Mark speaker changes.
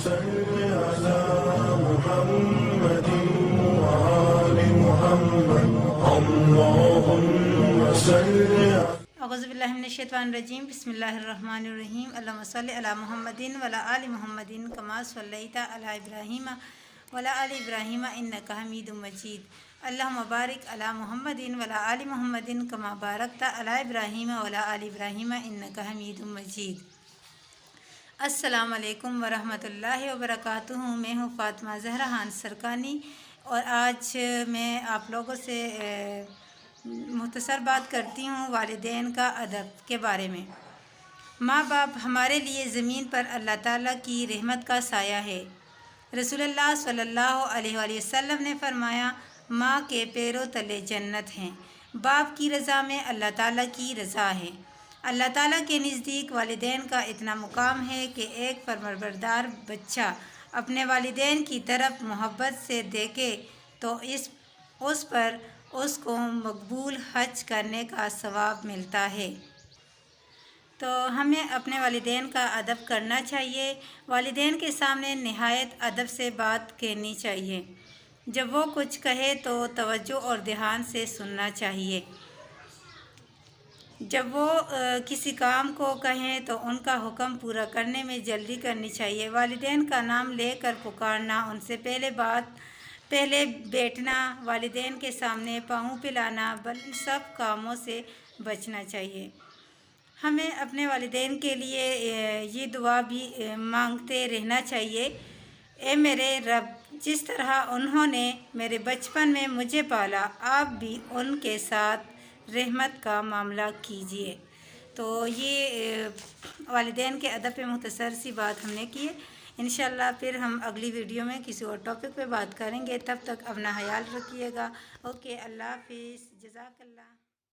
Speaker 1: صل على محمد وآل محمد اللهم صل
Speaker 2: اعوذ باللہ من الشیطان الرجیم بسم اللہ الرحمن الرحیم اللہم صلی علی محمد وعلی آل محمد کما صلیت علی ابراہیم وعلی آل ابراہیم انک حمید مجید اللہم بارک علی محمد وعلی آل محمد کما بارکت علی ابراہیم وعلی آل ابراہیم انک حمید مجید۔ السلام علیکم ورحمۃ اللہ وبرکاتہ۔ میں ہوں فاطمہ زہرا خان سرکانی اور آج میں آپ لوگوں سے مختصر بات کرتی ہوں والدین کا ادب کے بارے میں۔ ماں باپ ہمارے لیے زمین پر اللہ تعالیٰ کی رحمت کا سایہ ہے۔ رسول اللہ صلی اللہ علیہ وآلہ وسلم نے فرمایا، ماں کے پیروں تلے جنت ہیں۔ باپ کی رضا میں اللہ تعالیٰ کی رضا ہے۔ اللہ تعالیٰ کے نزدیک والدین کا اتنا مقام ہے کہ ایک فرمانبردار بچہ اپنے والدین کی طرف محبت سے دیکھے تو اس پر اس کو مقبول حج کرنے کا ثواب ملتا ہے۔ تو ہمیں اپنے والدین کا ادب کرنا چاہیے۔ والدین کے سامنے نہایت ادب سے بات کہنی چاہیے۔ جب وہ کچھ کہے تو توجہ اور دھیان سے سننا چاہیے۔ جب وہ کسی کام کو کہیں تو ان کا حکم پورا کرنے میں جلدی کرنی چاہیے۔ والدین کا نام لے کر پکارنا، ان سے پہلے بیٹھنا، والدین کے سامنے پاؤں پلانا، سب کاموں سے بچنا چاہیے۔ ہمیں اپنے والدین کے لیے یہ دعا بھی مانگتے رہنا چاہیے، اے میرے رب، جس طرح انہوں نے میرے بچپن میں مجھے پالا، آپ بھی ان کے ساتھ رحمت کا معاملہ کیجیے۔ تو یہ والدین کے ادب پہ مختصر سی بات ہم نے کی ہے۔ انشاءاللہ پھر ہم اگلی ویڈیو میں کسی اور ٹاپک پہ بات کریں گے۔ تب تک اپنا خیال رکھیے گا۔ اوکے، اللہ حافظ، جزاک اللہ۔